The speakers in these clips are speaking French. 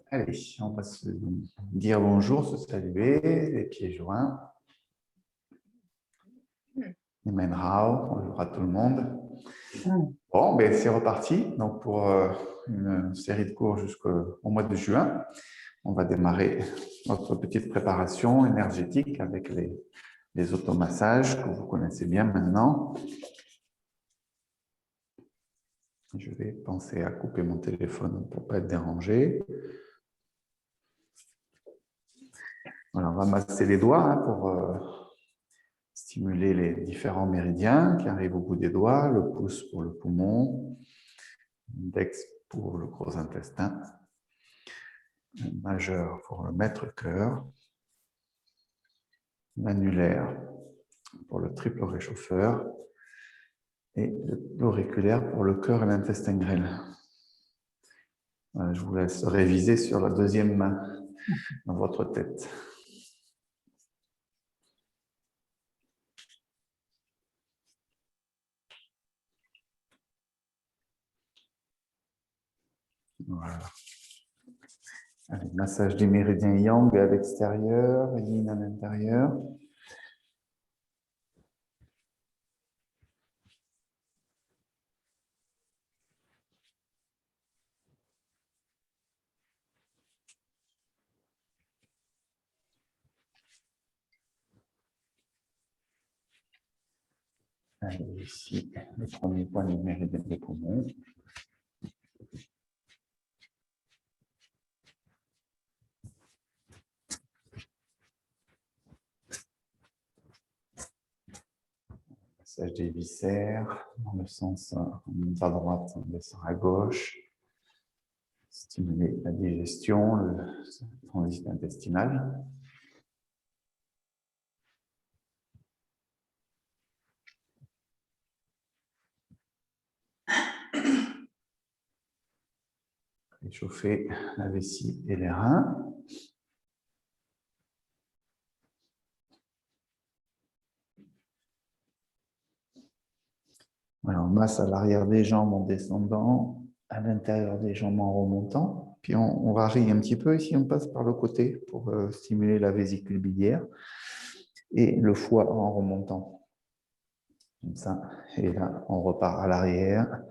Allez, on va se dire bonjour, se saluer, les pieds joints. Amen Rao, bonjour à tout le monde. Bon, ben c'est reparti. Donc pour une série de cours jusqu'au mois de juin, on va démarrer notre petite préparation énergétique avec les automassages que vous connaissez bien maintenant. Je vais penser à couper mon téléphone pour ne pas être dérangé. Voilà, on va masser les doigts pour stimuler les différents méridiens qui arrivent au bout des doigts, le pouce pour le poumon, l'index pour le gros intestin, le majeur pour le maître-cœur, l'annulaire pour le triple réchauffeur et l'auriculaire pour le cœur et l'intestin grêle. Voilà, je vous laisse réviser sur la deuxième main dans votre tête. Voilà. Allez, massage des méridiens yang à l'extérieur, yin à l'intérieur. Allez, ici, le premier point du méridien des poumons. Massage des viscères, dans le sens, on monte à droite, on descend à gauche. Stimuler la digestion, le transit intestinal. Réchauffer la vessie et les reins. Voilà, on masse à l'arrière des jambes en descendant, à l'intérieur des jambes en remontant. Puis on varie un petit peu ici, on passe par le côté pour stimuler la vésicule biliaire et le foie en remontant. Comme ça. Et là, on repart à l'arrière,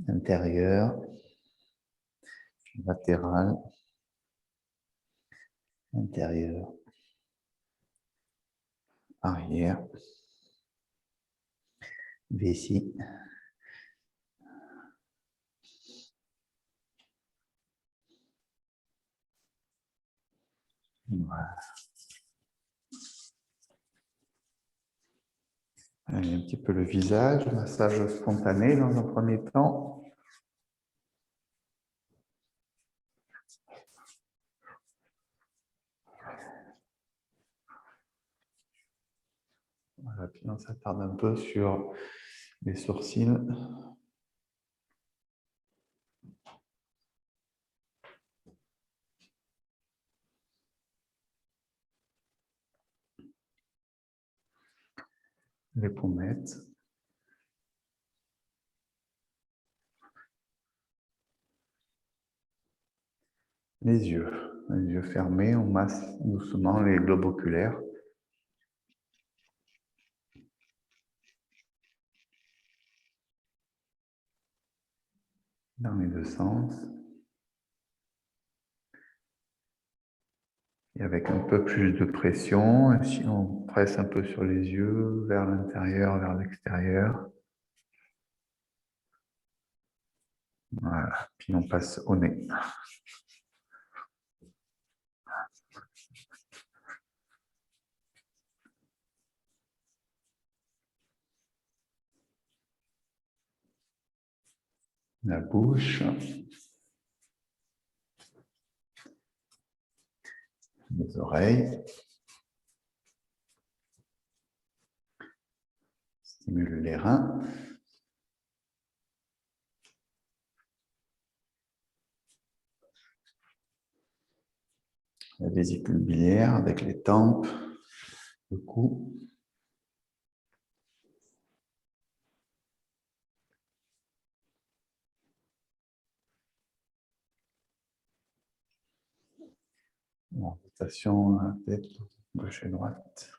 intérieur, latéral, intérieur, arrière, vessie. Voilà. Allez, un petit peu le visage, massage spontané dans un premier temps. Voilà, puis on s'attarde un peu sur les sourcils. Les pommettes. Les yeux fermés, on masse doucement les globes oculaires. Dans les deux sens. Et avec un peu plus de pression, si on presse un peu sur les yeux, vers l'intérieur, vers l'extérieur. Voilà, puis on passe au nez. La bouche. Les oreilles. Stimule les reins. La vésicule biliaire avec les tempes, le cou. Rotation à la tête, gauche et droite.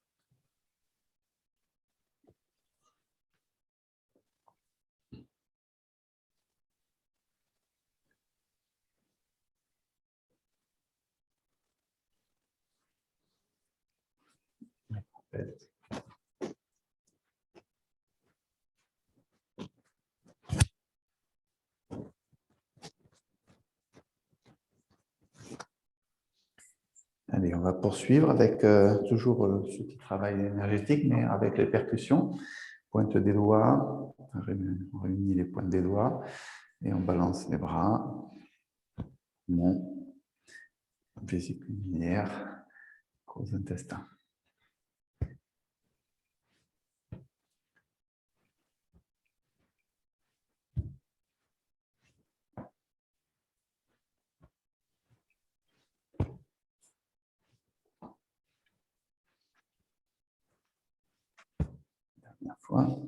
Allez, on va poursuivre avec toujours ce petit travail énergétique, mais avec les percussions. Pointe des doigts, on réunit les pointes des doigts et on balance les bras. Mon vésicule biliaire, gros intestin. Dernière fois.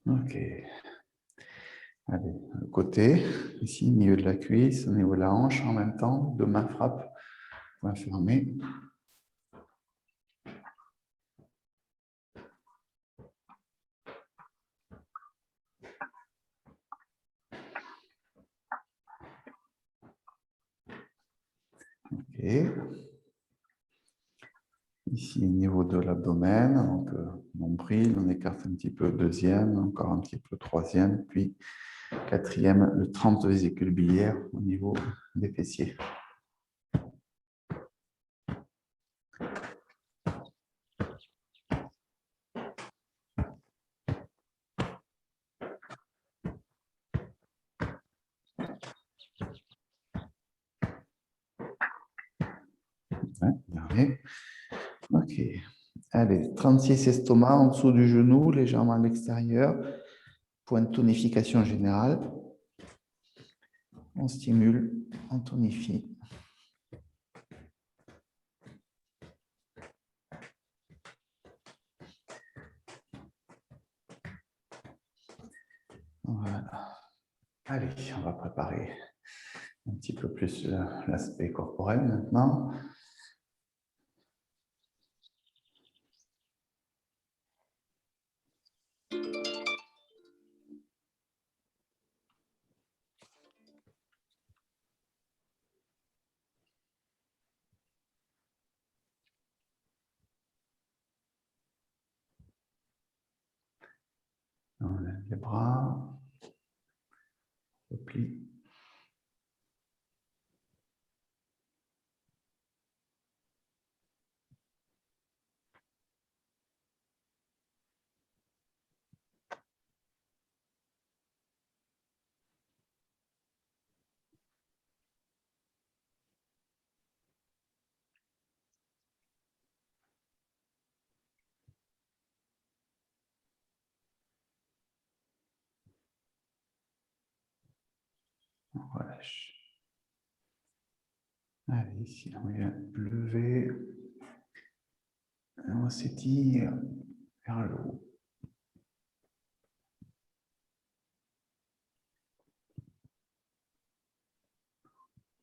Ok. Allez, le côté, ici, milieu de la cuisse, au niveau de la hanche en même temps, deux mains frappent, point fermé. Ok. Ici, au niveau de l'abdomen, donc nombril, on écarte un petit peu le deuxième, encore un petit peu le troisième, puis quatrième, le 30 vésicule biliaire au niveau des fessiers. Ouais, dernier. Ok. Allez, 36 estomac en dessous du genou, légèrement à l'extérieur. Point de tonification générale. On stimule, on tonifie. Voilà. Allez, on va préparer un petit peu plus l'aspect corporel maintenant. On lève les bras, replie. On relâche. Allez, ici, on vient lever. On s'étire vers le haut.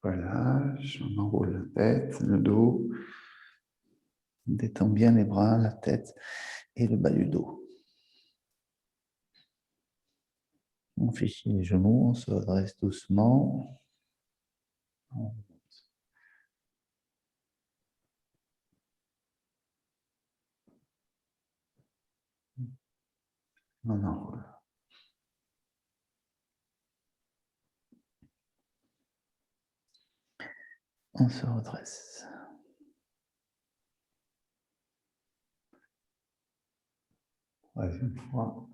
Relâche, on enroule la tête, le dos. On détend bien les bras, la tête et le bas du dos. On fléchit les genoux, on se redresse doucement. On enroule. On se redresse. Troisième fois.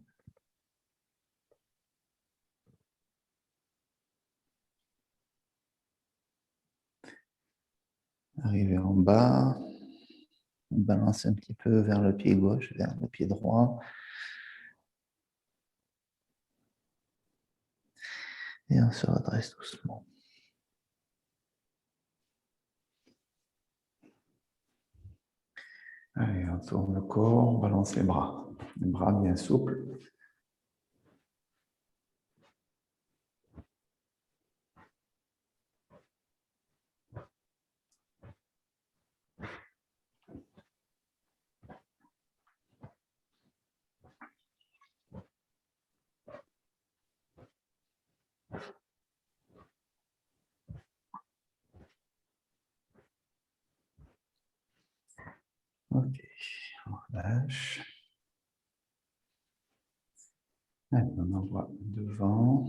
Arrivé en bas, on balance un petit peu vers le pied gauche, vers le pied droit. Et on se redresse doucement. Allez, on tourne le corps, on balance les bras. Les bras bien souples. relâche. Allez, on envoie devant.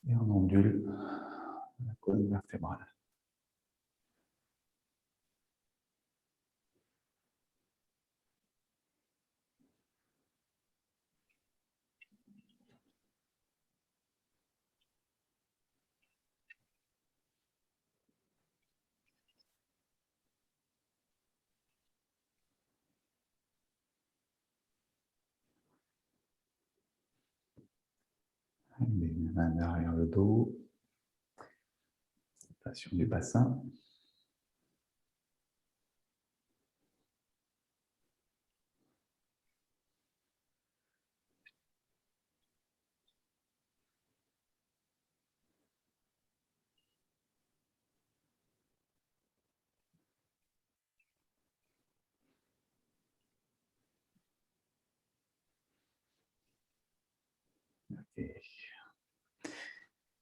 Et on ondule la colonne vertébrale. Les mains derrière le dos, sur du bassin. Okay.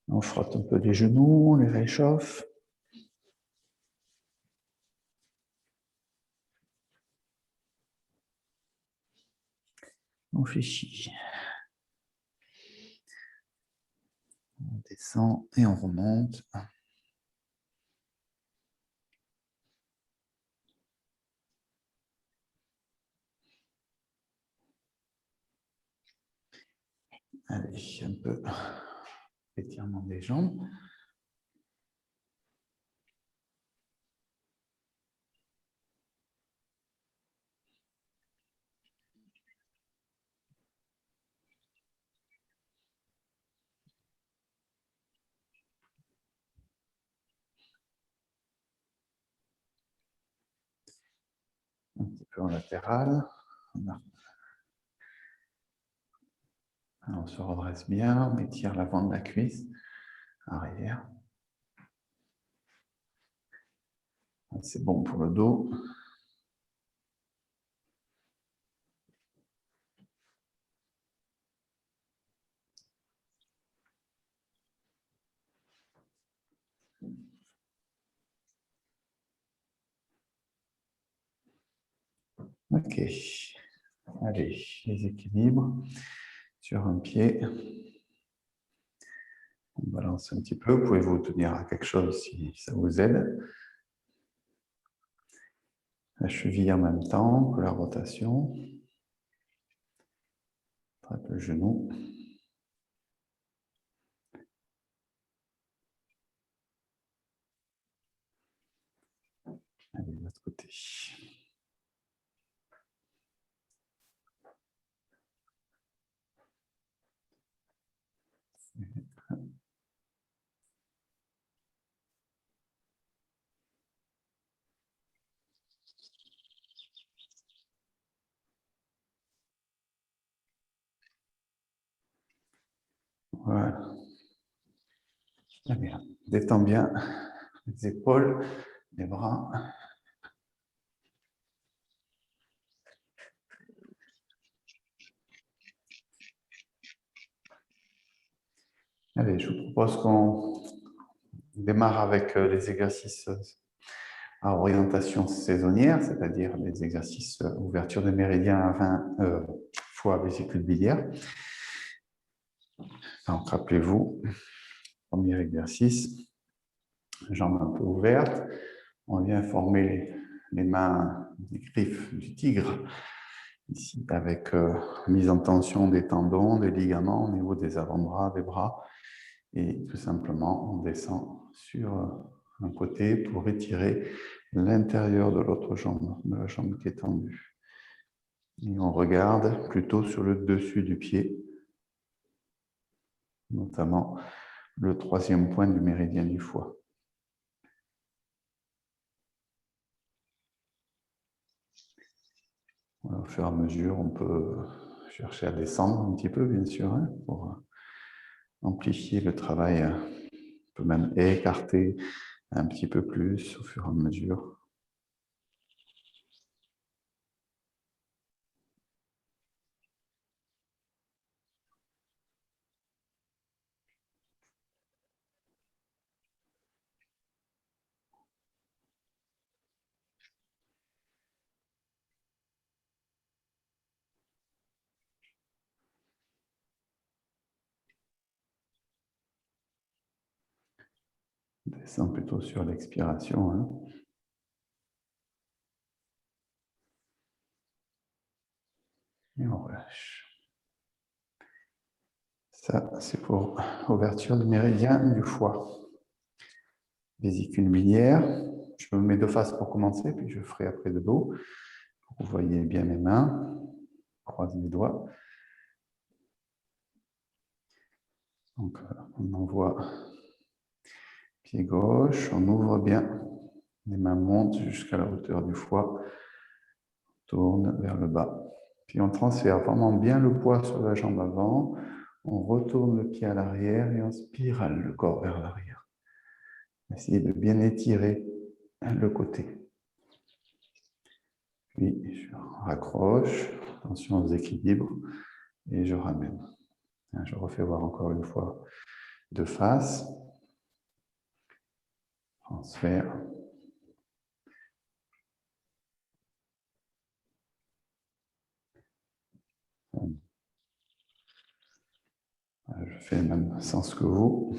On frotte un peu les genoux, on les réchauffe. On fléchit. On descend et on remonte. Allez, un peu d'étirement des jambes. Un petit peu en latéral. On se redresse bien, on étire l'avant de la cuisse, arrière. C'est bon pour le dos. Ok. Allez, les équilibres sur un pied. On balance un petit peu. Pouvez-vous tenir à quelque chose si ça vous aide. La cheville en même temps que la rotation. Traite le genou. Allez, de l'autre côté. Voilà. Très bien. Détends bien les épaules, les bras. Allez, je vous propose qu'on démarre avec les exercices à orientation saisonnière, c'est-à-dire les exercices ouverture des méridiens à 20 fois vésicule biliaire. Donc, rappelez-vous, premier exercice, jambes un peu ouvertes. On vient former les mains, les griffes du tigre, ici, avec mise en tension des tendons, des ligaments au niveau des avant-bras, des bras. Et tout simplement, on descend sur un côté pour étirer l'intérieur de l'autre jambe, de la jambe qui est tendue. Et on regarde plutôt sur le dessus du pied, notamment le troisième point du méridien du foie. Au fur et à mesure, on peut chercher à descendre un petit peu, bien sûr, hein, pour amplifier le travail. On peut même écarter un petit peu plus au fur et à mesure. descend plutôt sur l'expiration. Hein. Et on relâche. Ça, c'est pour ouverture du méridien du foie. Vésicule biliaire. Je me mets de face pour commencer, puis je ferai après de dos. Vous voyez bien mes mains. Je croise les doigts. Donc, on envoie pied gauche, on ouvre bien. Les mains montent jusqu'à la hauteur du foie. On tourne vers le bas. Puis on transfère vraiment bien le poids sur la jambe avant. On retourne le pied à l'arrière et on spirale le corps vers l'arrière. Essayez de bien étirer le côté. Puis je raccroche, attention aux équilibres, et je ramène. Je refais voir encore une fois de face. Transfert. Je fais le même sens que vous.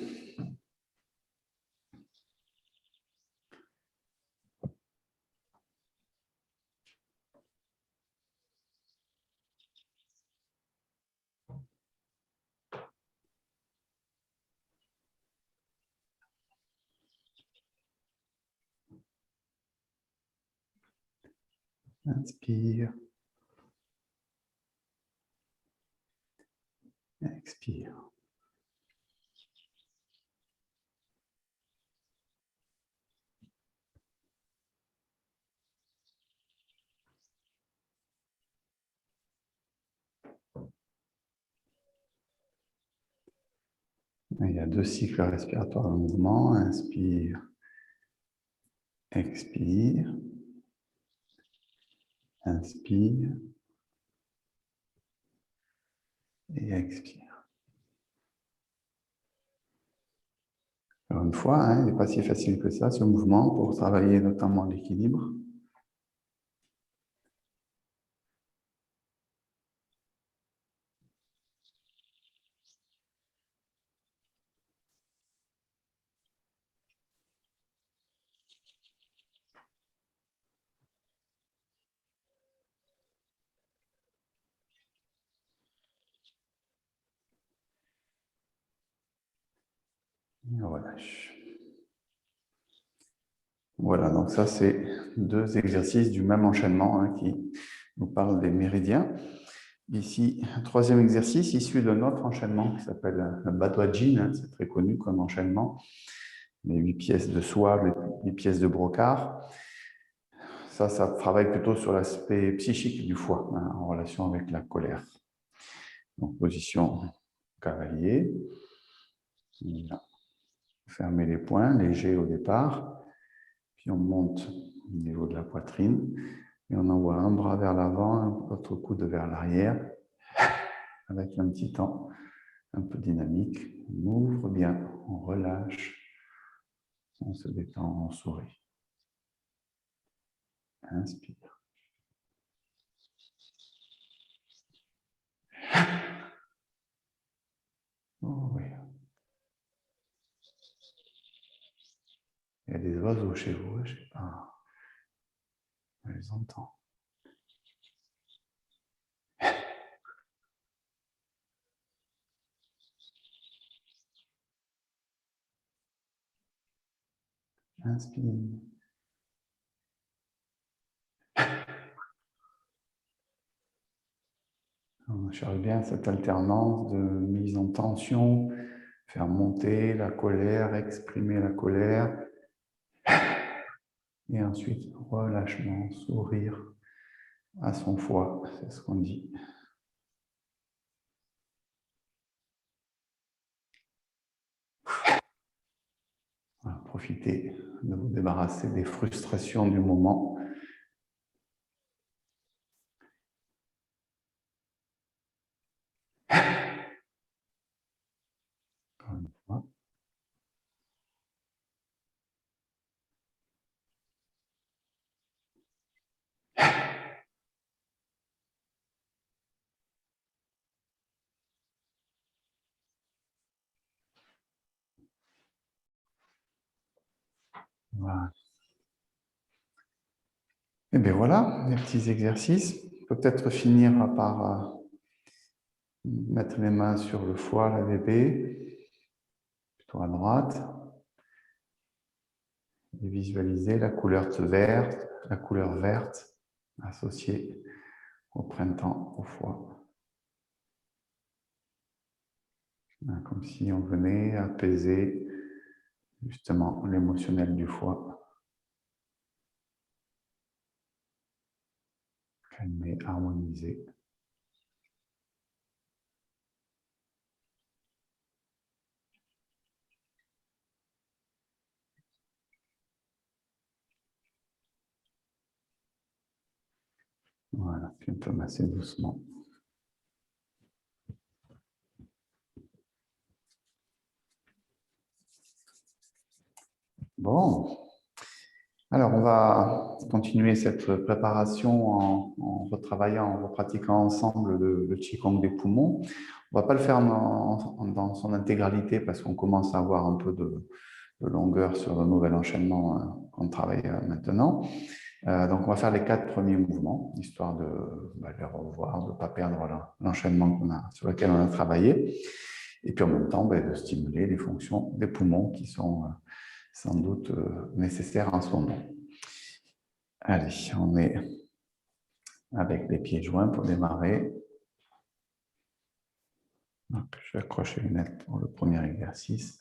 Inspire. Expire. Il y a 2 cycles respiratoires en mouvement. Inspire. Expire. Inspire. Et expire. Alors une fois, hein, il n'est pas si facile que ça, ce mouvement, pour travailler notamment l'équilibre. Et on relâche. Voilà, donc ça, c'est 2 exercices du même enchaînement hein, qui nous parlent des méridiens. Ici, un 3e exercice issu d'un autre enchaînement qui s'appelle le Bhadwajin, hein, c'est très connu comme enchaînement. Les 8 pièces de soie, les 8 pièces de brocart. Ça travaille plutôt sur l'aspect psychique du foie, hein, en relation avec la colère. Donc, position cavalier. Fermez les poings, léger au départ. Puis on monte au niveau de la poitrine. Et on envoie un bras vers l'avant, l'autre coude vers l'arrière, avec un petit temps un peu dynamique. On ouvre bien, on relâche, on se détend, on sourit. Inspire. Oh oui. Il y a des oiseaux chez vous, je ne sais pas. On les entend. Inspire. On cherche bien cette alternance de mise en tension, faire monter la colère, exprimer la colère, et ensuite relâchement, sourire à son foie, c'est ce qu'on dit. Voilà, profitez de vous débarrasser des frustrations du moment. Encore une fois. Voilà. Et bien voilà, les petits exercices. Peut-être finir par mettre les mains sur le foie, la bébé, plutôt à droite, et visualiser la couleur verte associée au printemps, au foie. Comme si on venait apaiser justement l'émotionnel du foie, calmer, harmoniser. Voilà, puis on peut masser doucement. Bon, alors on va continuer cette préparation en retravaillant, en repratiquant ensemble le Qigong des poumons. On ne va pas le faire dans son intégralité parce qu'on commence à avoir un peu de longueur sur le nouvel enchaînement qu'on travaille maintenant. Donc on va faire les 4 premiers mouvements, histoire de les revoir, de ne pas perdre l'enchaînement sur lequel on a travaillé. Et puis en même temps, de stimuler les fonctions des poumons qui sont sans doute nécessaires en ce moment. Allez, on est avec les pieds joints pour démarrer. Donc, je vais accrocher les lunettes pour le premier exercice.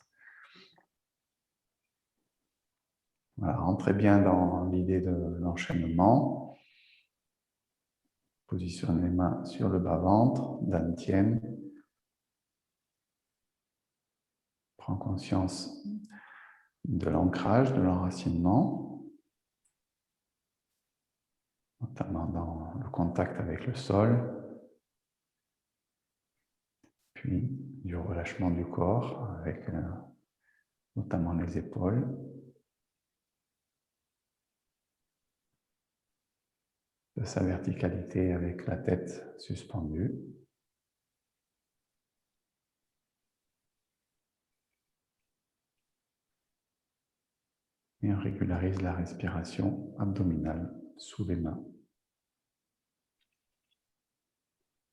Voilà, rentrez bien dans l'idée de l'enchaînement. Positionnez les mains sur le bas-ventre, dantian. Prends conscience de l'ancrage, de l'enracinement, notamment dans le contact avec le sol, puis du relâchement du corps avec notamment les épaules. De sa verticalité avec la tête suspendue. Et on régularise la respiration abdominale sous les mains.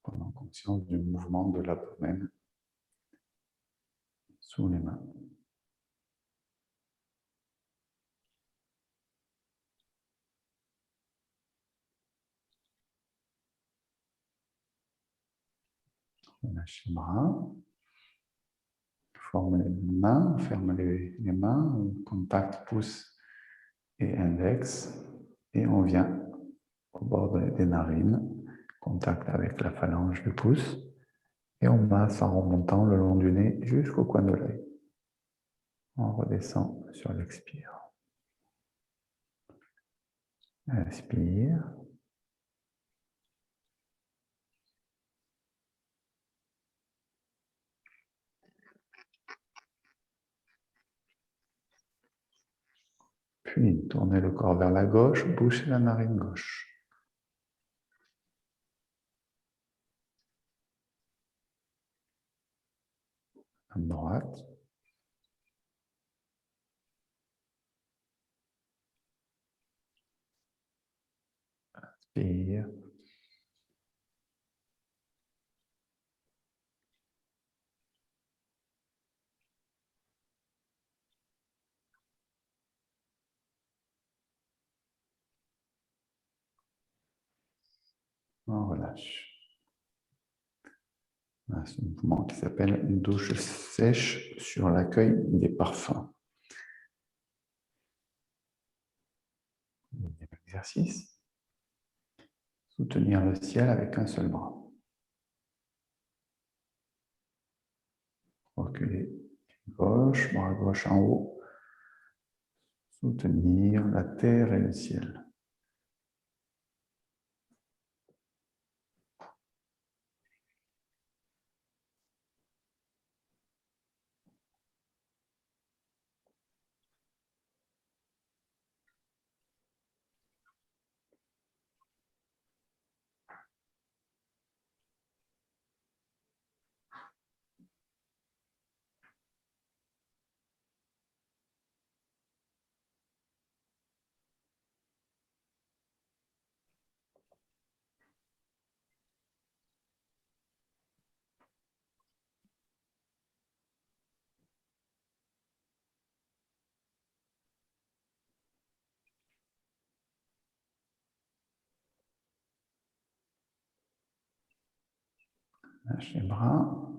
Prenant conscience du mouvement de l'abdomen sous les mains. Relâchez les bras. Forme les mains, ferme les mains, contact pouce et index. Et on vient au bord des narines, contact avec la phalange du pouce. Et on masse en remontant le long du nez jusqu'au coin de l'œil. On redescend sur l'expire. Inspire. Puis tournez le corps vers la gauche, bouchez la narine gauche. À droite. Inspire. On relâche. Ce mouvement qui s'appelle une douche sèche sur l'accueil des parfums. Deuxième exercice. Soutenir le ciel avec un seul bras. Reculer gauche, bras gauche en haut. Soutenir la terre et le ciel. Lâchez les bras.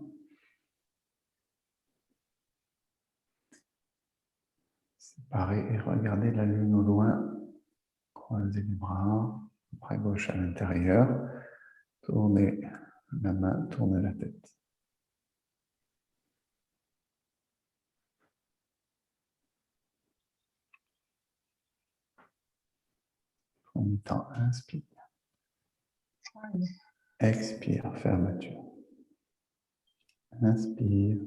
Séparez et regardez la lune au loin. Croisez les bras. Bras gauche à l'intérieur. Tournez la main, tournez la tête. Premier temps, inspire. Expire, fermeture. Inspire.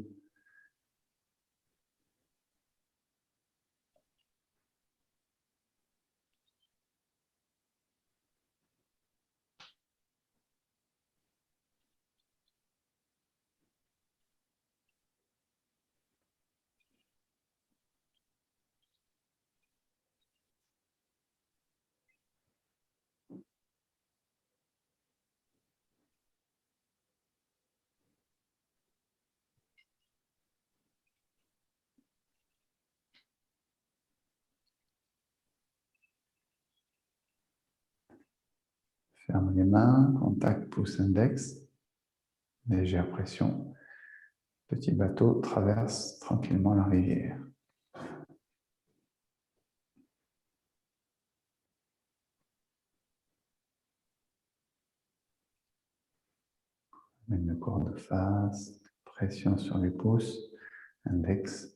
Ferme les mains, contact pouce-index, légère pression. Petit bateau traverse tranquillement la rivière. Mène le corps de face, pression sur les pouces, index.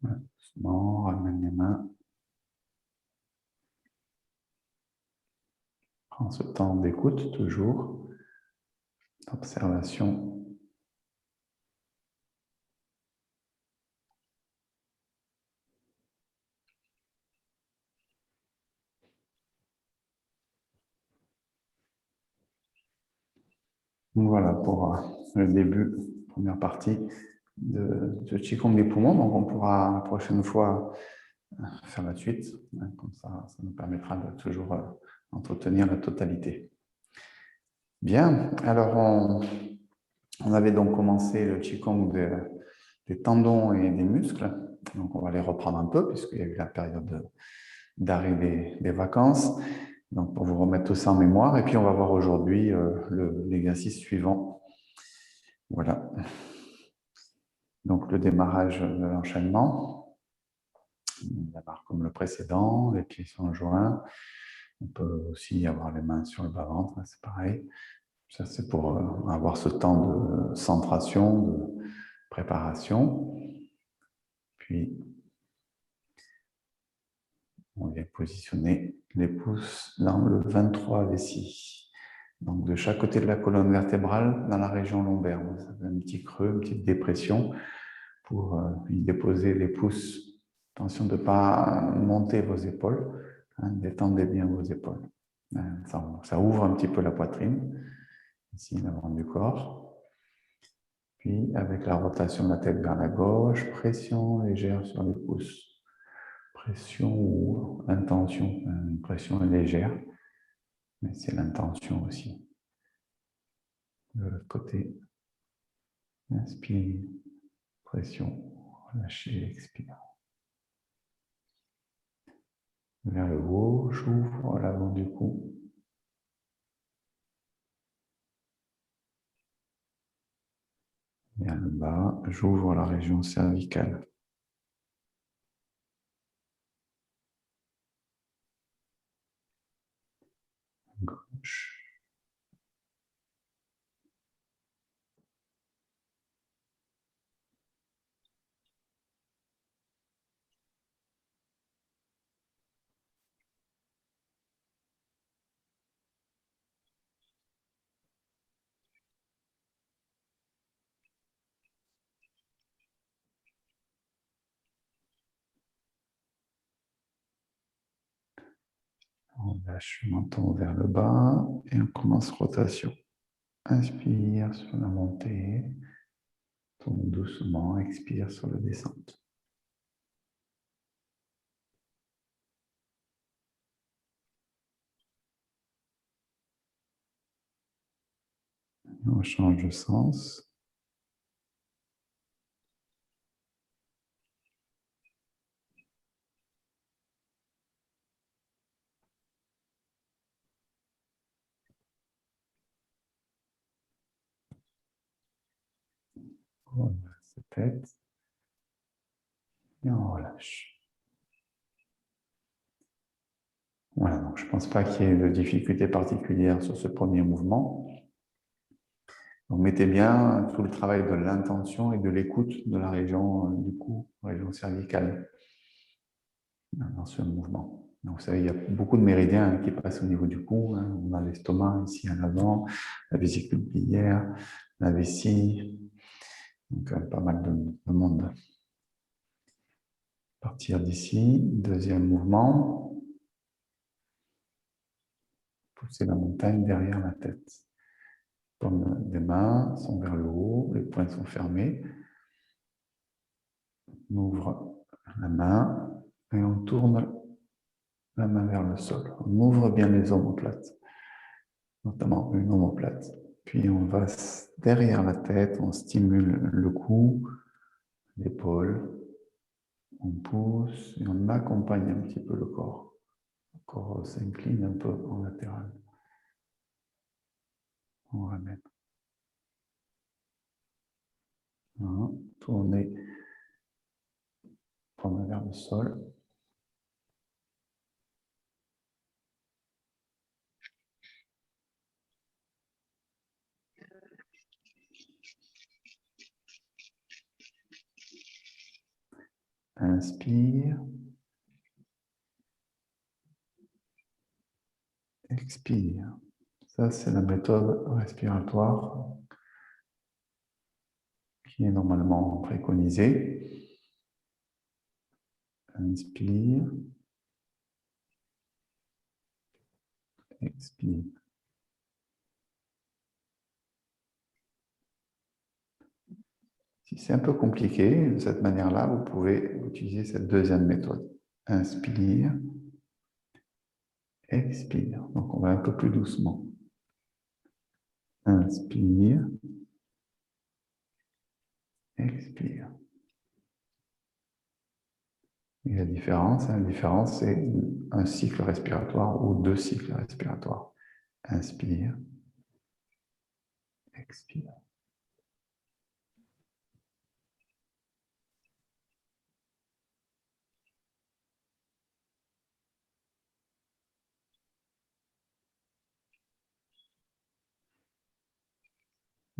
Doucement, ramène les mains. Prends ce temps d'écoute toujours, d'observation. Donc voilà pour le début, première partie de Qigong des poumons. Donc on pourra la prochaine fois faire la suite. Comme ça nous permettra de toujours entretenir la totalité. Bien, alors on avait donc commencé le Qigong des tendons et des muscles. Donc on va les reprendre un peu puisqu'il y a eu la période d'arrivée des vacances. Donc pour vous remettre tout ça en mémoire. Et puis on va voir aujourd'hui l'exercice suivant. Voilà. Donc le démarrage de l'enchaînement. On démarre comme le précédent, les pieds sont joints. On peut aussi avoir les mains sur le bas-ventre, c'est pareil. Ça, c'est pour avoir ce temps de centration, de préparation. Puis, on vient positionner les pouces dans le 23 vessie. Donc, de chaque côté de la colonne vertébrale, dans la région lombaire. Ça fait un petit creux, une petite dépression pour y déposer les pouces. Attention de ne pas monter vos épaules. Détendez bien vos épaules. Ça ouvre un petit peu la poitrine, ici l'avant du corps. Puis, avec la rotation de la tête vers la gauche, pression légère sur les pouces. pression ou intention. Une pression légère, mais c'est l'intention aussi. De l'autre côté, inspire, pression, relâchez, expire. Vers le haut, j'ouvre l'avant du cou. Vers le bas, j'ouvre la région cervicale. Gauche. On lâche le menton vers le bas et on commence rotation. Inspire sur la montée, tourne doucement, expire sur la descente. On change de sens. On relâche sa tête et on relâche. Voilà, donc je ne pense pas qu'il y ait de difficultés particulières sur ce premier mouvement. Donc mettez bien tout le travail de l'intention et de l'écoute de la région du cou, région cervicale, dans ce mouvement. Donc, vous savez, il y a beaucoup de méridiens qui passent au niveau du cou. On a l'estomac ici à l'avant, la vésicule biliaire, la vessie, donc pas mal de monde. À partir d'ici, deuxième mouvement, pousser la montagne derrière la tête. Paumes des mains sont vers le haut, les poings sont fermés. On ouvre la main et on tourne la main vers le sol. On ouvre bien les omoplates, notamment une omoplate. Puis on va derrière la tête, on stimule le cou, l'épaule, on pousse et on accompagne un petit peu le corps. Le corps s'incline un peu en latéral. On ramène. Voilà. Tournez, paume vers le sol. Inspire. Expire. Ça, c'est la méthode respiratoire qui est normalement préconisée. Inspire. Expire. Si c'est un peu compliqué, de cette manière-là, vous pouvez utiliser cette deuxième méthode. Inspire. Expire. Donc, on va un peu plus doucement. Inspire. Expire. Et la différence, c'est un cycle respiratoire ou deux cycles respiratoires. Inspire. Expire.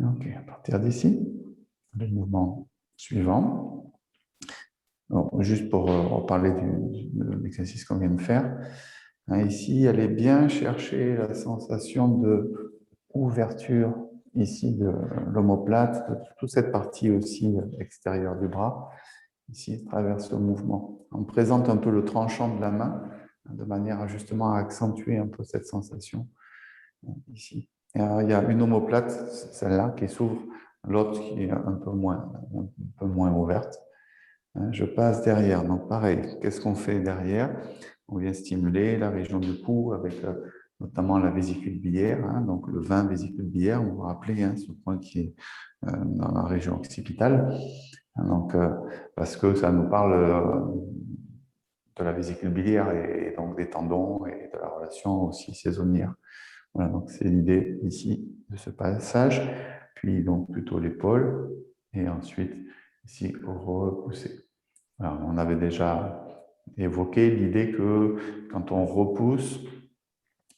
Ok, à partir d'ici, le mouvement suivant. Donc, juste pour reparler de l'exercice qu'on vient de faire. Ici, allez bien chercher la sensation de ouverture ici de l'omoplate, de toute cette partie aussi extérieure du bras, ici, à travers ce mouvement. On présente un peu le tranchant de la main, de manière à justement accentuer un peu cette sensation ici. Et alors, il y a une omoplate, celle-là, qui s'ouvre, l'autre qui est un peu moins ouverte. Je passe derrière. Donc, pareil, qu'est-ce qu'on fait derrière? On vient stimuler la région du cou avec notamment la vésicule biliaire. Donc, le 20 vésicule biliaire, vous vous rappelez, ce point qui est dans la région occipitale. Donc, parce que ça nous parle de la vésicule biliaire et donc des tendons et de la relation aussi saisonnière. Voilà, donc c'est l'idée ici de ce passage, puis donc plutôt l'épaule, et ensuite ici repousser. Alors, on avait déjà évoqué l'idée que quand on repousse,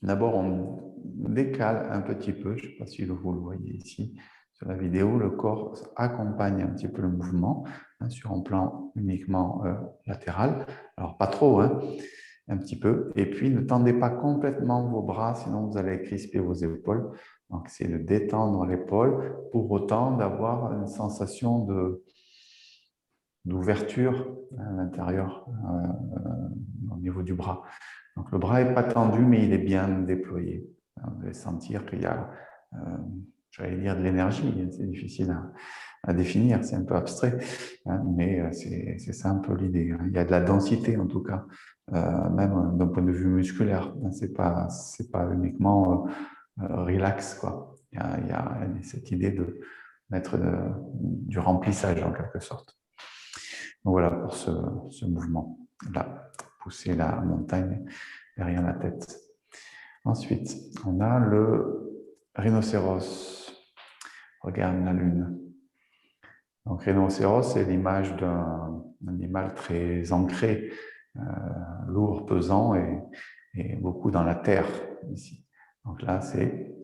d'abord on décale un petit peu, je ne sais pas si vous le voyez ici sur la vidéo, le corps accompagne un petit peu le mouvement sur un plan uniquement latéral, alors pas trop, un petit peu, et puis ne tendez pas complètement vos bras, sinon vous allez crisper vos épaules. Donc c'est de détendre l'épaule, pour autant d'avoir une sensation d'ouverture à l'intérieur au niveau du bras. Donc le bras n'est pas tendu, mais il est bien déployé. Vous allez sentir qu'il y a, j'allais dire, de l'énergie. C'est difficile à définir, c'est un peu abstrait, mais c'est ça un peu l'idée. Il y a de la densité en tout cas, même d'un point de vue musculaire. C'est pas uniquement relax, quoi. Il y a cette idée de mettre du remplissage en quelque sorte. Donc voilà pour ce mouvement-là, pousser la montagne derrière la tête. Ensuite, on a le rhinocéros. Regarde la lune. Donc, rhinocéros, c'est l'image d'un animal très ancré, lourd, pesant et beaucoup dans la terre ici. Donc là, c'est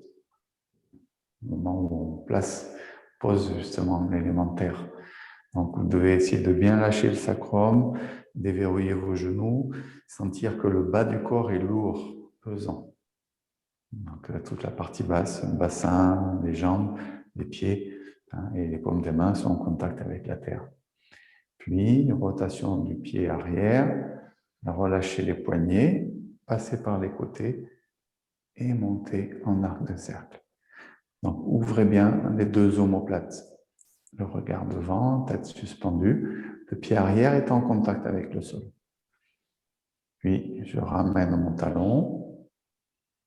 le moment où on pose justement l'élément terre. Donc, vous devez essayer de bien lâcher le sacrum, déverrouiller vos genoux, sentir que le bas du corps est lourd, pesant. Donc, toute la partie basse, le bassin, les jambes, les pieds et les paumes des mains sont en contact avec la terre. Puis, rotation du pied arrière, relâcher les poignets, passer par les côtés et monter en arc de cercle. Donc, ouvrez bien les deux omoplates. Le regard devant, tête suspendue, le pied arrière est en contact avec le sol. Puis, je ramène mon talon,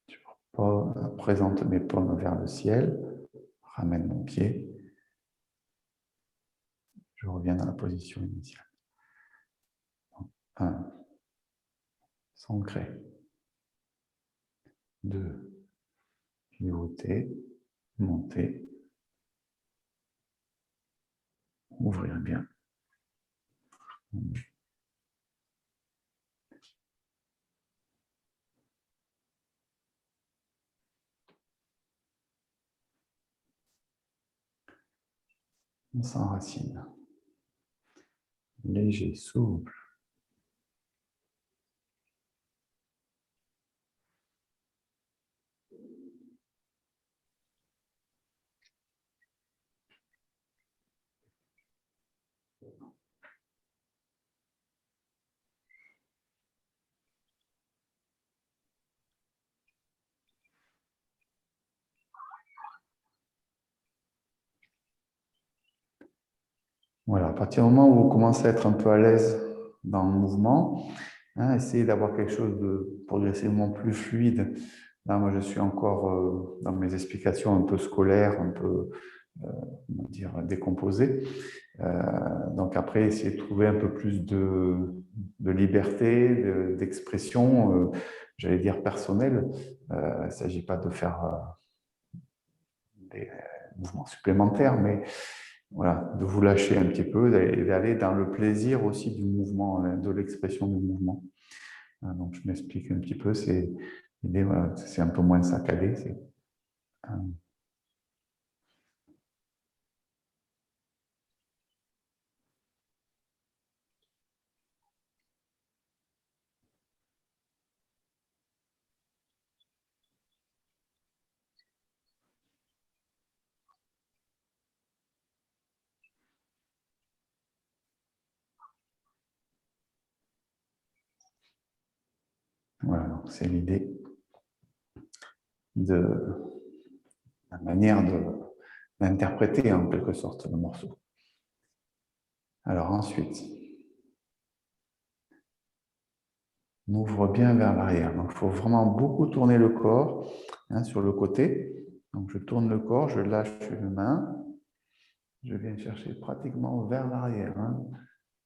je présente mes paumes vers le ciel, ramène mon pied, je reviens dans la position initiale. 1, s'ancrer. 2, pivoter, monter, ouvrir bien. On s'enracine. Léger, souple. Voilà, à partir du moment où vous commencez à être un peu à l'aise dans le mouvement, essayez d'avoir quelque chose de progressivement plus fluide. Là, moi, je suis encore dans mes explications un peu scolaires, un peu, comment dire, décomposées. Donc après, essayez de trouver un peu plus de liberté, d'expression, j'allais dire personnelle. Il ne s'agit pas de faire des mouvements supplémentaires, mais voilà, de vous lâcher un petit peu et d'aller dans le plaisir aussi du mouvement, de l'expression du mouvement. Donc, je m'explique un petit peu, c'est l'idée, voilà, c'est un peu moins saccadé. Voilà, donc c'est l'idée de la manière d'interpréter en quelque sorte le morceau. Alors ensuite, on ouvre bien vers l'arrière. Donc, il faut vraiment beaucoup tourner le corps sur le côté. Donc, je tourne le corps, je lâche une main. Je viens chercher pratiquement vers l'arrière.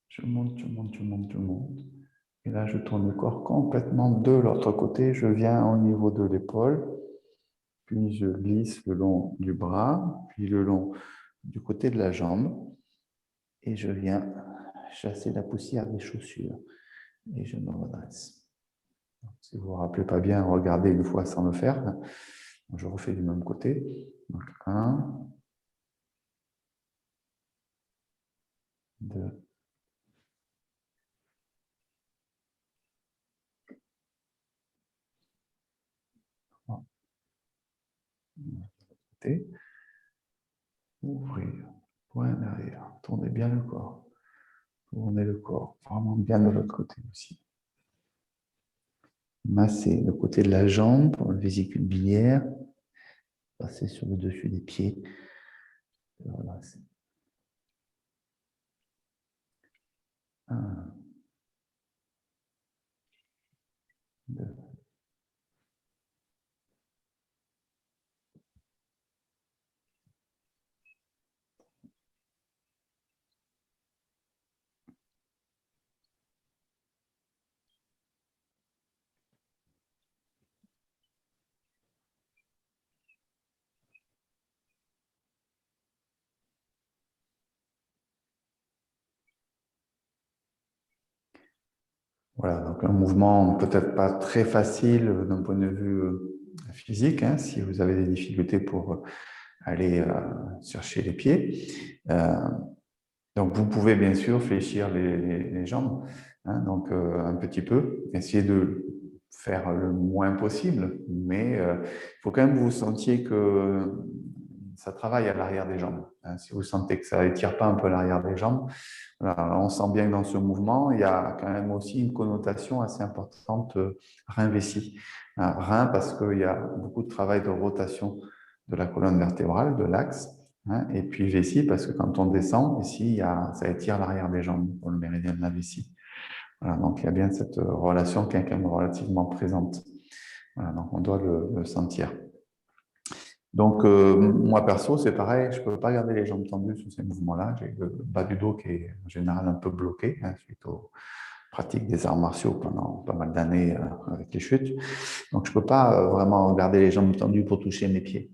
Je monte, je monte, je monte, je monte. Et là, je tourne le corps complètement de l'autre côté. Je viens au niveau de l'épaule. Puis, je glisse le long du bras, puis le long du côté de la jambe. Et je viens chasser la poussière des chaussures. Et je me redresse. Si vous ne vous rappelez pas bien, regardez une fois sans le faire. Je refais du même côté. Donc, 1, 2, 3. Côté. Ouvrir. Point derrière. Tournez bien le corps. Tournez le corps. Vraiment bien de l'autre côté aussi. Masser le côté de la jambe pour la vésicule biliaire. Passer sur le dessus des pieds. Voilà. 1, 2. Voilà, donc un mouvement peut-être pas très facile d'un point de vue physique, si vous avez des difficultés pour aller chercher les pieds. Donc vous pouvez bien sûr fléchir les jambes, donc un petit peu, essayer de faire le moins possible, mais il faut quand même que vous sentiez que ça travaille à l'arrière des jambes. Si vous sentez que ça étire pas un peu l'arrière des jambes, voilà, on sent bien que dans ce mouvement, il y a quand même aussi une connotation assez importante rein-vessie. Rein parce qu'il y a beaucoup de travail de rotation de la colonne vertébrale, de l'axe, et puis vessie parce que quand on descend, ici, ça étire l'arrière des jambes pour le méridien de la vessie. Voilà, donc il y a bien cette relation qui est quand même relativement présente. Voilà, donc on doit le sentir. Donc, moi, perso, c'est pareil, je ne peux pas garder les jambes tendues sur ces mouvements-là. J'ai le bas du dos qui est en général un peu bloqué suite aux pratiques des arts martiaux pendant pas mal d'années avec les chutes. Donc, je ne peux pas vraiment garder les jambes tendues pour toucher mes pieds.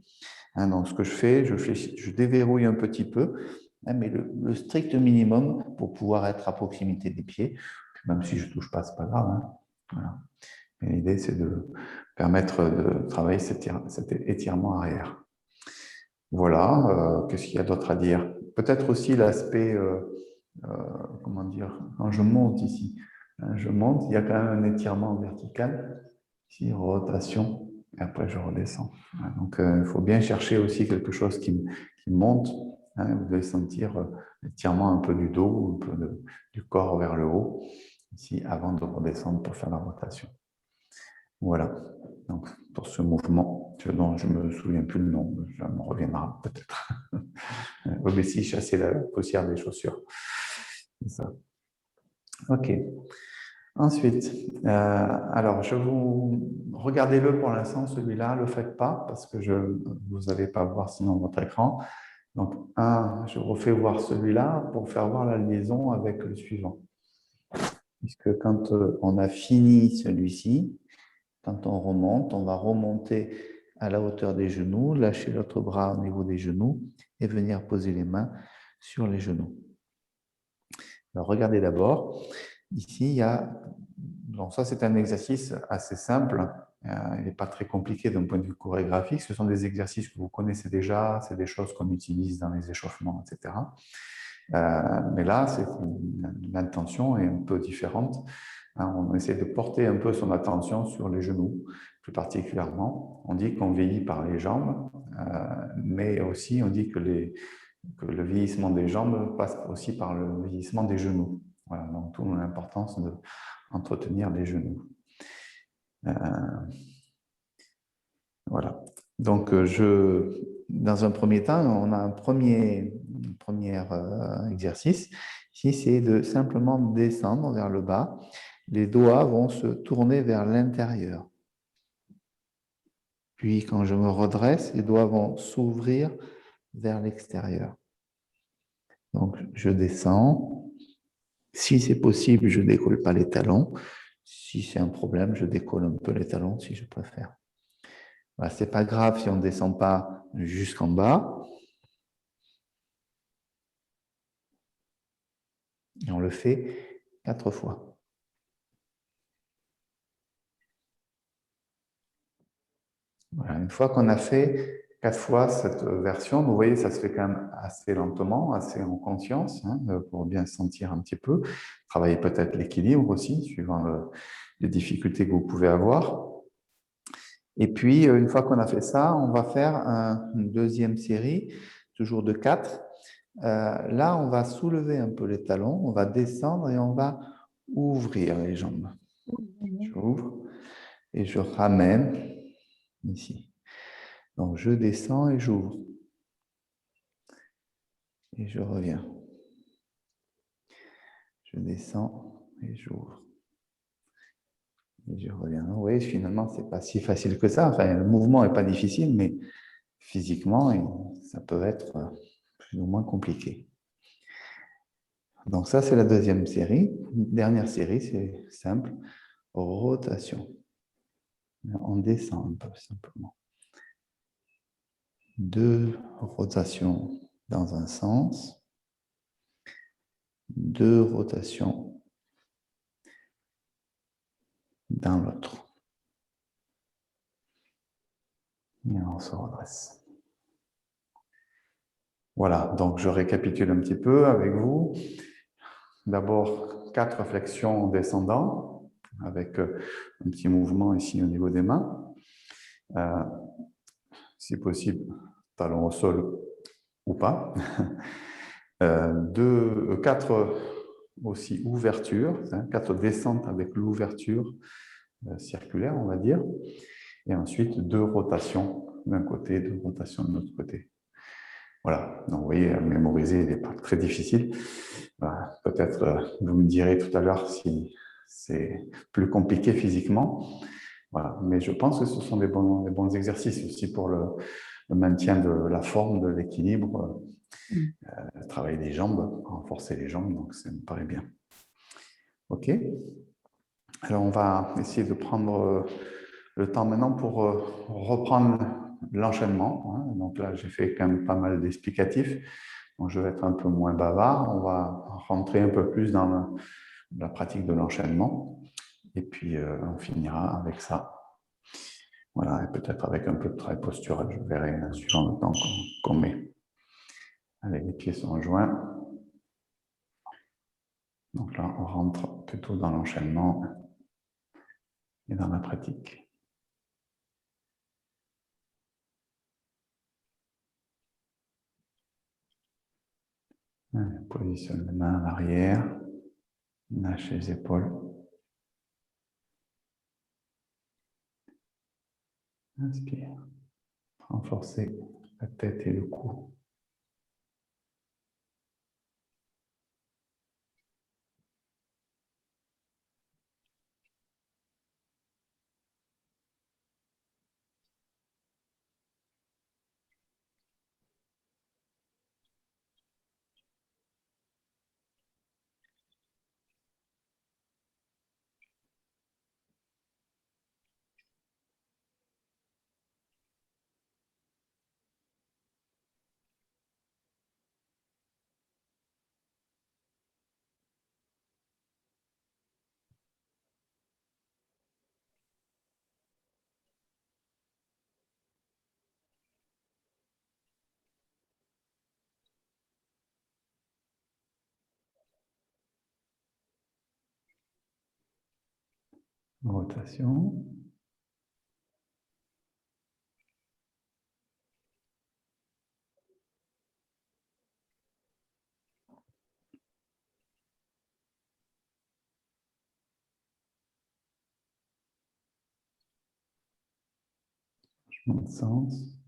Donc, ce que je fais, je déverrouille un petit peu, mais le strict minimum pour pouvoir être à proximité des pieds. Même si je ne touche pas, ce n'est pas grave. Voilà. Mais l'idée, c'est de permettre de travailler cet étirement arrière. Voilà, qu'est-ce qu'il y a d'autre à dire? Peut-être aussi l'aspect, comment dire, quand je monte ici, je monte, il y a quand même un étirement vertical, ici, rotation, et après je redescends. Donc, il faut bien chercher aussi quelque chose qui monte. Vous devez sentir l'étirement un peu du dos, un peu du corps vers le haut, ici, avant de redescendre pour faire la rotation. Voilà, donc pour ce mouvement, dont je ne me souviens plus le nom, ça me reviendra peut-être. Obéissir, chasser la poussière des chaussures. C'est ça. Ok. Ensuite, alors je vous regardez-le pour l'instant, celui-là, ne le faites pas parce que vous n'allez pas voir sinon votre écran. Donc, je refais voir celui-là pour faire voir la liaison avec le suivant. Puisque quand on a fini celui-ci, quand on remonte, on va remonter à la hauteur des genoux, lâcher l'autre bras au niveau des genoux et venir poser les mains sur les genoux. Alors, regardez d'abord. Ici, il y a... Donc ça, c'est un exercice assez simple. Il n'est pas très compliqué d'un point de vue chorégraphique. Ce sont des exercices que vous connaissez déjà. C'est des choses qu'on utilise dans les échauffements, etc. Mais là, l'intention est un peu différente. On essaie de porter un peu son attention sur les genoux, plus particulièrement. On dit qu'on vieillit par les jambes, mais aussi on dit que le vieillissement des jambes passe aussi par le vieillissement des genoux. Voilà, donc toute l'importance d'entretenir les genoux. Voilà. Donc, dans un premier temps, on a un premier exercice. Ici, c'est de simplement descendre vers le bas, les doigts vont se tourner vers l'intérieur. Puis, quand je me redresse, les doigts vont s'ouvrir vers l'extérieur. Donc, je descends. Si c'est possible, je ne décolle pas les talons. Si c'est un problème, je décolle un peu les talons si je préfère. Voilà, ce n'est pas grave si on ne descend pas jusqu'en bas. Et on le fait 4 fois. Voilà, une fois qu'on a fait 4 fois cette version, vous voyez, ça se fait quand même assez lentement, assez en conscience, hein, pour bien sentir un petit peu. Travailler peut-être l'équilibre aussi, suivant les difficultés que vous pouvez avoir. Et puis, une fois qu'on a fait ça, on va faire une deuxième série, toujours de 4. Là, on va soulever un peu les talons, on va descendre et on va ouvrir les jambes. J'ouvre et je ramène ici. Donc, je descends et j'ouvre. Et je reviens. Je descends et j'ouvre. Et je reviens. Vous voyez, finalement, ce n'est pas si facile que ça. Enfin, le mouvement n'est pas difficile, mais physiquement, ça peut être plus ou moins compliqué. Donc ça, c'est la deuxième série. Dernière série, c'est simple. Rotation. On descend un peu, simplement. 2 rotations dans un sens. 2 rotations dans l'autre. Et on se redresse. Voilà, donc je récapitule un petit peu avec vous. D'abord, 4 flexions en descendant, avec un petit mouvement ici au niveau des mains. Si possible, talon au sol ou pas. 4 aussi ouvertures, 4 descentes avec l'ouverture circulaire, on va dire. Et ensuite, 2 rotations d'un côté, 2 rotations de l'autre côté. Voilà, donc vous voyez, à mémoriser, il n'est pas très difficile. Voilà, peut-être, vous me direz tout à l'heure si c'est plus compliqué physiquement. Voilà, mais je pense que ce sont des bons exercices aussi pour le maintien de la forme, de l'équilibre, travailler les jambes, renforcer les jambes, donc ça me paraît bien. OK. Alors, on va essayer de prendre le temps maintenant pour reprendre l'enchaînement. Hein. Donc là, j'ai fait quand même pas mal d'explicatifs. Donc, je vais être un peu moins bavard. On va rentrer un peu plus dans la pratique de l'enchaînement. Et puis, on finira avec ça. Voilà, et peut-être avec un peu de travail postural, je verrai suivant le temps qu'on met. Allez, les pieds sont joints. Donc là, on rentre plutôt dans l'enchaînement et dans la pratique. On positionne les mains à l'arrière, lâchez les épaules. Inspire. Renforcez la tête et le cou. Rotation. Changement de sens.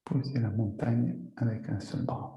Poser la montagne avec un seul bras.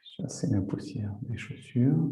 Chasser la poussière des chaussures.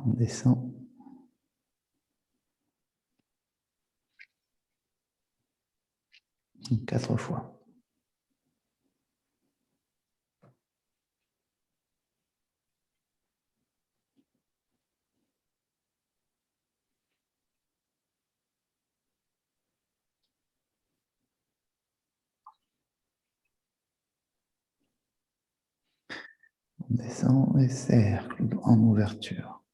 On descend. Quatre fois. On descend et cercle en ouverture.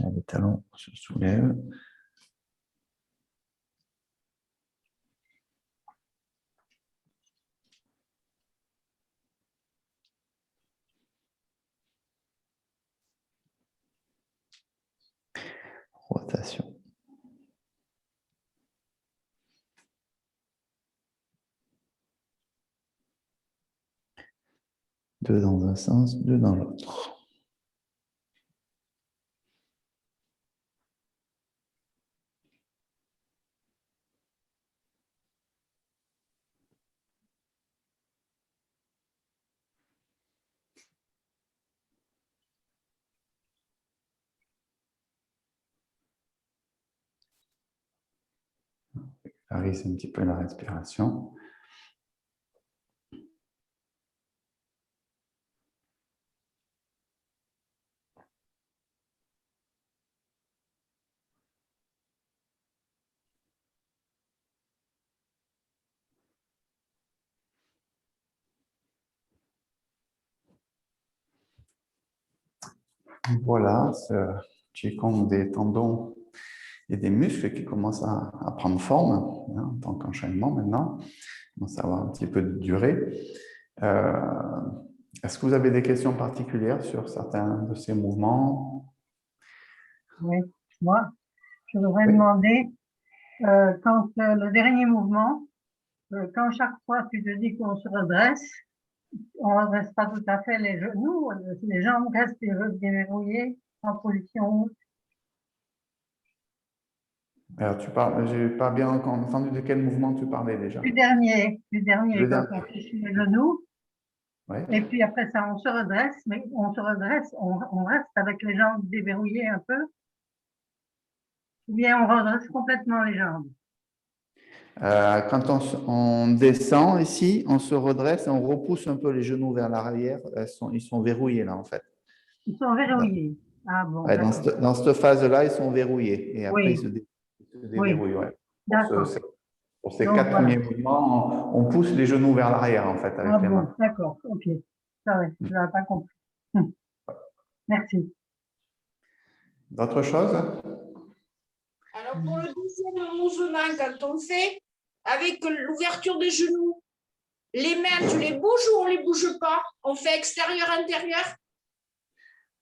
Là, les talons se soulèvent. Rotation. Deux dans un sens, deux dans l'autre. Clarise un petit peu la respiration. Voilà, tu es comme des tendons et des muscles qui commencent à prendre forme hein, en tant qu'enchaînement maintenant. Ça va un petit peu de durée. Est-ce que vous avez des questions particulières sur certains de ces mouvements? Oui, moi, je voudrais Oui. demander, quand le dernier mouvement, quand chaque fois tu te dis qu'on se redresse, on ne redresse pas tout à fait les genoux, les jambes restent déverrouillées en position haute. Alors, tu parles, j'ai pas bien entendu de quel mouvement tu parlais déjà. Du dernier, Le quand dernier. on fait sur les genoux, Ouais. et puis après ça, on se redresse, mais on se redresse, on reste avec les jambes déverrouillées un peu, ou bien on redresse complètement les jambes. Quand on descend ici, on se redresse et on repousse un peu les genoux vers l'arrière. Ils sont verrouillés là en fait. Ils sont verrouillés. Ah bon, Ouais, d'accord. dans cette phase-là, ils sont verrouillés et après Oui, ils se oui, déverrouillent. Ouais. d'accord. Pour ces Donc 4 voilà. premiers mouvements, on pousse les genoux vers l'arrière en fait Ah avec les bon, mains. d'accord, ok. Ça va, je n'avais pas compris. Merci. D'autres choses? Alors, pour le deuxième mouvement, quand on fait avec l'ouverture des genoux, les mains, tu les bouges ou on ne les bouge pas? On fait extérieur-intérieur?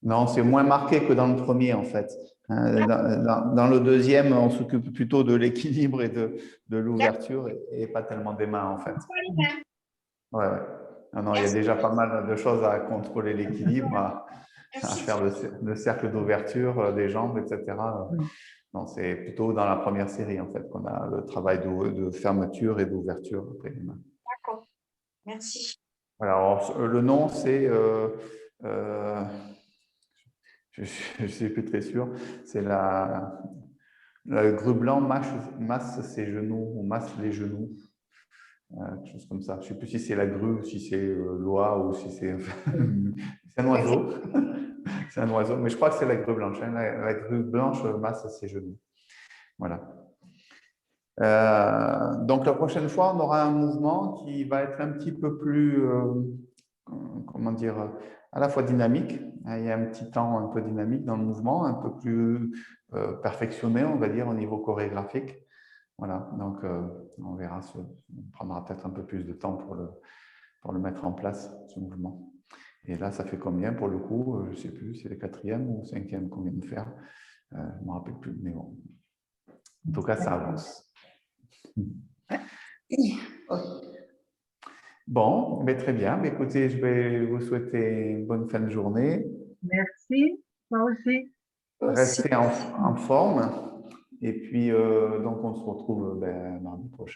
Non, c'est moins marqué que dans le premier en fait. Dans le deuxième, on s'occupe plutôt de l'équilibre et de l'ouverture et pas tellement des mains en fait. Pas les mains. Ouais, ouais. Non, non, il y a Merci. déjà pas mal de choses à contrôler l'équilibre, à Merci. faire le cercle d'ouverture des jambes, etc. Non, c'est plutôt dans la première série en fait qu'on a le travail de fermeture et d'ouverture après les mains. D'accord. Merci. Alors, le nom, c'est, je ne suis plus très sûr, c'est la grue blanc masse ses genoux ou masse les genoux. Quelque chose comme ça. Je ne sais plus si c'est la grue ou si c'est l'oie ou si c'est c'est un oiseau. C'est un oiseau, mais je crois que c'est la grue blanche. Hein. La grue blanche masse ses genoux. Voilà. Donc la prochaine fois, on aura un mouvement qui va être un petit peu plus, comment dire, à la fois dynamique. Il y a un petit temps un peu dynamique dans le mouvement, un peu plus perfectionné, on va dire, au niveau chorégraphique. Voilà, donc on verra, on prendra peut-être un peu plus de temps pour le mettre en place, ce mouvement. Et là, ça fait combien pour le coup? Je ne sais plus, c'est le 4e ou 5e qu'on vient de faire. Je ne me rappelle plus, mais bon. En tout cas, ça avance. Bon, mais très bien. Écoutez, je vais vous souhaiter une bonne fin de journée. Merci, toi aussi. Restez en forme. Et puis, donc, on se retrouve mardi prochain.